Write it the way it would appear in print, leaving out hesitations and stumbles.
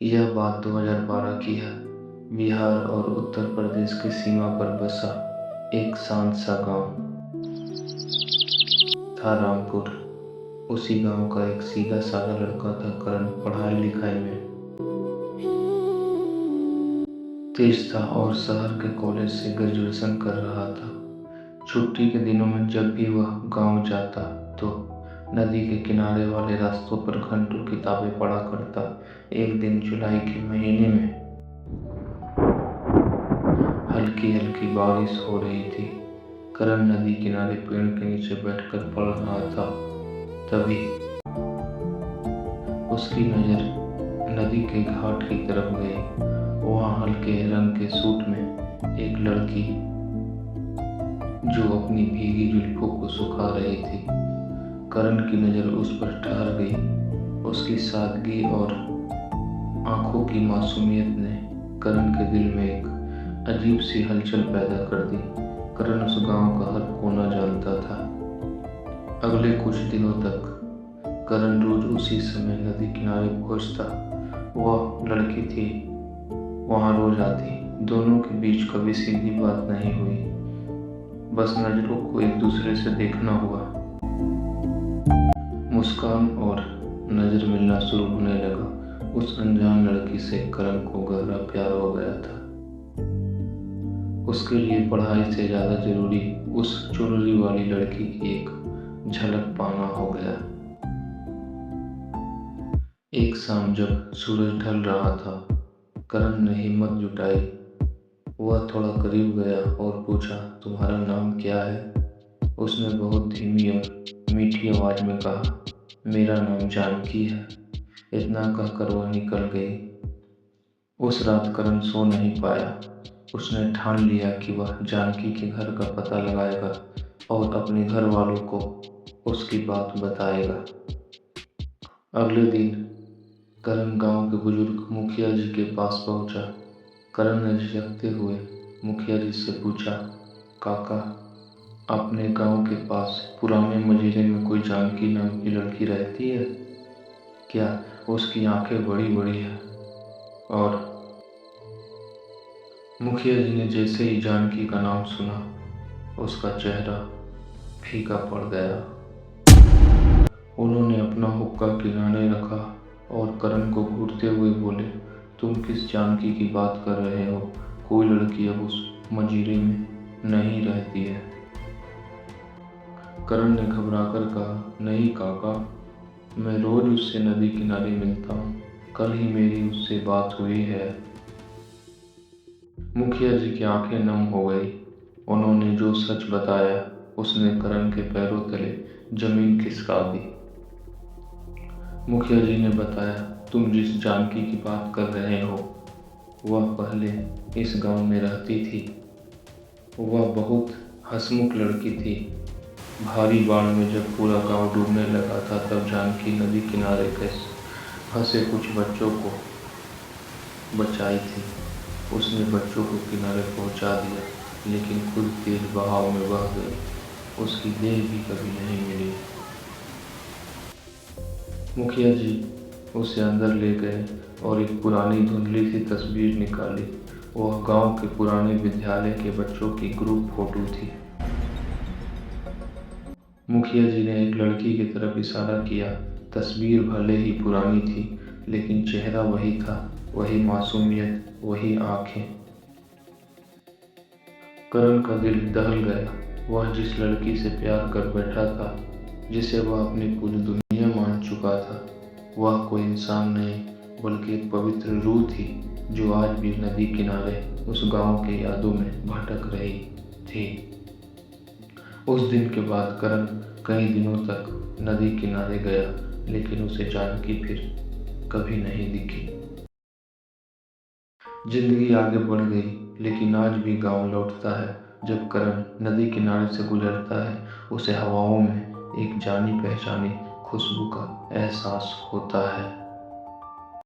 यह बात 2012 की है। बिहार और उत्तर प्रदेश की सीमा पर बसा एक शांत सा गांव था रामपुर। उसी गांव का एक सीधा साधा लड़का था करण। पढ़ाई लिखाई में तेज था और शहर के कॉलेज से ग्रेजुएशन कर रहा था। छुट्टी के दिनों में जब भी वह गांव जाता तो नदी के किनारे वाले रास्तों पर घंटों किताबें पढ़ा करता। एक दिन जुलाई के महीने में हल्की हल्की बारिश हो रही थी। करण नदी किनारे पेड़ के नीचे बैठकर पढ़ रहा था। तभी उसकी नज़र नदी के घाट की तरफ गई। वहाँ हल्के रंग के सूट में एक लड़की जो अपनी भीगी जुल्फों को सुखा रही थी। करण की नज़र उस पर ठहर गई। उसकी सादगी और आंखों की मासूमियत ने करण के दिल में एक अजीब सी हलचल पैदा कर दी। करण उस गांव का हर कोना जानता था। अगले कुछ दिनों तक करण रोज उसी समय नदी किनारे पहुंचता। वह लड़की थी वहां रोज आती। दोनों के बीच कभी सीधी बात नहीं हुई, बस नजरों को एक दूसरे से देखना हुआ। मुस्कान और नजर मिलना शुरू होने लगा। उस अनजान लड़की से करण को गहरा प्यार हो गया था। उसके लिए पढ़ाई से ज्यादा जरूरी उस चुनरी वाली लड़की की एक झलक पाना हो गया। एक शाम जब सूरज ढल रहा था, करण ने हिम्मत जुटाई। वह थोड़ा करीब गया और पूछा, तुम्हारा नाम क्या है? उसने बहुत धीमी और मीठी आवाज में कहा, मेरा नाम जानकी है। इतना कहकर वह निकल गई। उस रात करण सो नहीं पाया। उसने ठान लिया कि वह जानकी के घर का पता लगाएगा और अपने घर वालों को उसकी बात बताएगा। अगले दिन करण गांव के बुजुर्ग मुखिया जी के पास पहुंचा। करण ने झिझकते हुए मुखिया जी से पूछा, काका, अपने गांव के पास पुराने मजीरे में कोई जानकी नाम की लड़की रहती है क्या? उसकी आंखें बड़ी बड़ी हैं। और मुखिया जी ने जैसे ही जानकी का नाम सुना, उसका चेहरा फीका पड़ गया। उन्होंने अपना हुक्का किनारे रखा और करण को घूरते हुए बोले, तुम किस जानकी की बात कर रहे हो? कोई लड़की अब उस मजीरे में नहीं रहती है। करण ने घबराकर कहा, नहीं काका, मैं रोज उससे नदी किनारे मिलता हूँ। कल ही मेरी उससे बात हुई है। मुखिया जी की आंखें नम हो गई। उन्होंने जो सच बताया उसने करण के पैरों तले जमीन खिसका दी। मुखिया जी ने बताया, तुम जिस जानकी की बात कर रहे हो वह पहले इस गांव में रहती थी। वह बहुत हंसमुख लड़की थी। भारी बाढ़ में जब पूरा गांव डूबने लगा था तब जानकी नदी किनारे के फंसे कुछ बच्चों को बचाई थी। उसने बच्चों को किनारे पहुंचा दिया, लेकिन खुद तेज बहाव में बह गई। उसकी देह भी कभी नहीं मिली। मुखिया जी उसे अंदर ले गए और एक पुरानी धुंधली सी तस्वीर निकाली। वह गांव के पुराने विद्यालय के बच्चों की ग्रुप फोटो थी। मुखिया जी ने एक लड़की की तरफ इशारा किया। तस्वीर भले ही पुरानी थी, लेकिन चेहरा वही था, वही मासूमियत, वही आंखें। करण का दिल दहल गया। वह जिस लड़की से प्यार कर बैठा था, जिसे वह अपनी पूरी दुनिया मान चुका था, वह कोई इंसान नहीं बल्कि एक पवित्र रूह थी जो आज भी नदी किनारे उस गांव के यादों में भटक रही थी। उस दिन के बाद करण कई दिनों तक नदी किनारे गया, लेकिन उसे जानकी फिर कभी नहीं दिखी। जिंदगी आगे बढ़ गई, लेकिन आज भी गांव लौटता है। जब करण नदी किनारे से गुजरता है, उसे हवाओं में एक जानी पहचानी खुशबू का एहसास होता है।